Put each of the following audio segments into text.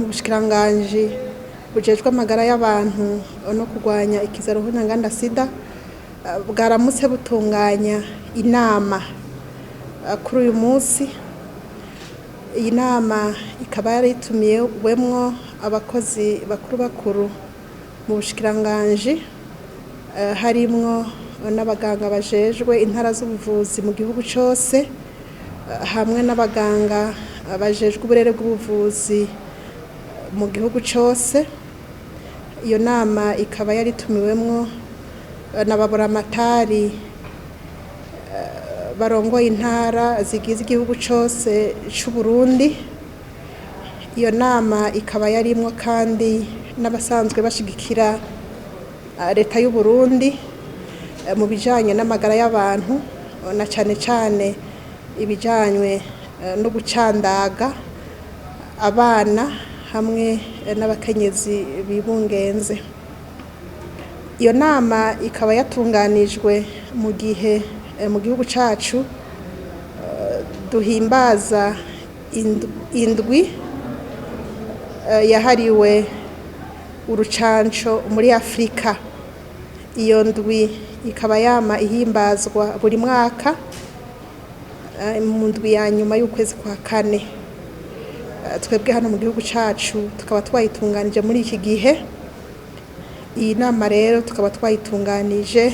mu bushikiranganji bujejwe amagara y'abantu no kurwanya ikizaro nk'inganda sida bwaramutse butunganya inama kuri uyu munsi. Iyi nama ikaba yaritumiwemwo abakozi bakuru mu bushikiranganji harimwo n'abaganga bajejwe intara z'ubuvuzi mu gihugu cyose hamwe n'abaganga bajejwe uburere bw'ubuvuzi mu gihugu cyose. Iyo nama ikaba yaritumiwemwo n'ababuramatari barongoye intara zigize igihugu cyose cy'u Burundi. Iyo nama ikaba yarimwo kandi n'abasanzwe bashigikira leta y'u Burundi mu bijanye n'amagara y'abantu na cane ibijanywe no gucandaga abana hamwe n'abakenyezi bibungenze. Iyo nama ikaba yatunganijwe mu gihe mu gihugu cacu duhimbaza indwi yahariwe urucanco muri Afrika. Iyo ndwi ikaba yama ihimbazwa buri mwaka mu ndwi ya nyuma y'ukwezi kwa kane. Twebwe hano mu gihugu cacu tukaba twayitunganije muri iki gihe. Iyi nama rero tukaba twayitunganije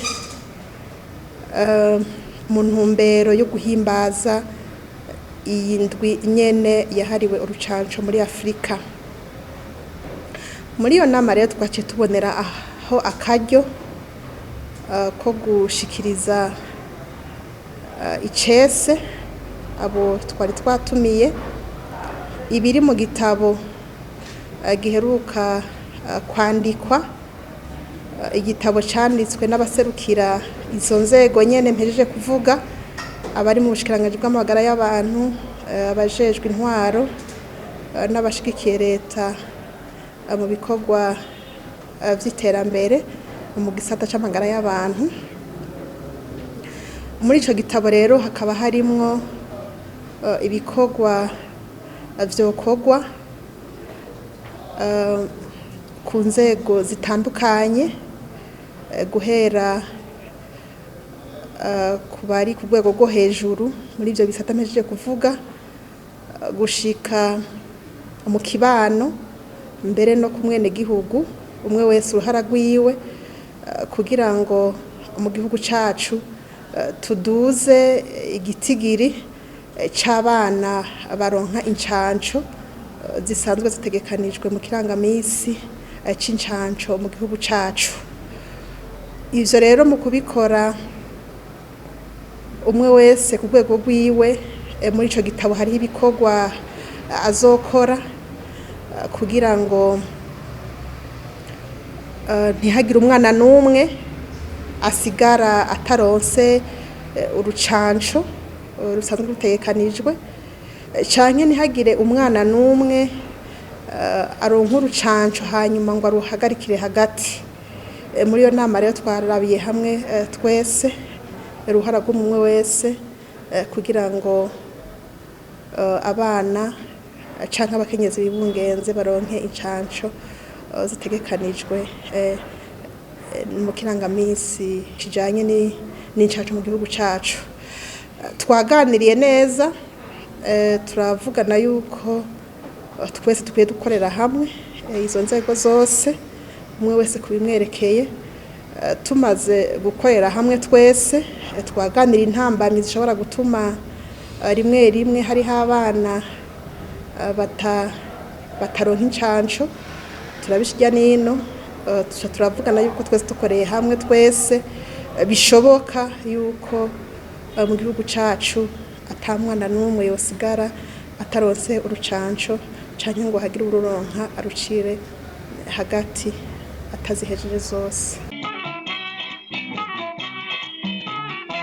mu ntumbero yo guhimbaza iyi ndwi nyene yahariwe urucanco muri Afrika. Muri iyo nama rero twaciye tubonera aho akaryo ko gushikiriza icese abo twari twatumiye ibiri mu gitabo giheruka kwandikwa, igitabo canditswe n'abaserukira izo nzego nyene mpejeje kuvuga, abari mu bushikiranganji bw'amagara y'abantu, abajejwe intwaro n'abashigikiye leta mu bikorwa vy'iterambere mu gisata c'amagara y'abantu. Muri ico gitabo rero hakaba harimwo ibikorwa vyokorwa ku nzego zitandukanye guhera ku bari ku rwego rwo hejuru muri ivyo bisata mpejeje kuvuga gushika mu kibano mbere no ku mwenegihugu umwe wese uruhara rwiwe kugira ngo mu gihugu cacu tuduze igitigiri c'abana baronka incanco zisanzwe zitegekanijwe mu kirangamisi c'incanco mu gihugu cacu. Ivyo rero mu kubikora umwe wese ku rwego rwiwe muri ico gitabo hariho ibikorwa azokora kugira ngo ntihagire umwana n'umwe asigara ataronse urucanco rusanzwe rutegekanijwe, canke ntihagire umwana n'umwe aronka urucanco hanyuma ngo aruhagarikire hagati. Muri iyo nama rero twarabiye hamwe twese uruhara rw'umwe wese kugira ngo abana canke abakenyezi bibungenze baronke incanco zitegekanijwe mu kirangamisi kijanye n'incanco mu gihugu cacu. Twaganiriye neza turavugana yuko twese dukwiye dukorera hamwe izo nzego zose umwe wese kubimwerekeye. Tumaze gukorera hamwe twese twaganira intambamyi zishobora gutuma rimwe hariho abana bataronka incanco, turabishirya nino turavugana yuko twese dukoreye hamwe twese bishoboka yuko mu gihugu cacu ata mwana n'umwe yosigara ataronse urucanco canke ngo hagire ururonka arucire hagati atazihejeje zose.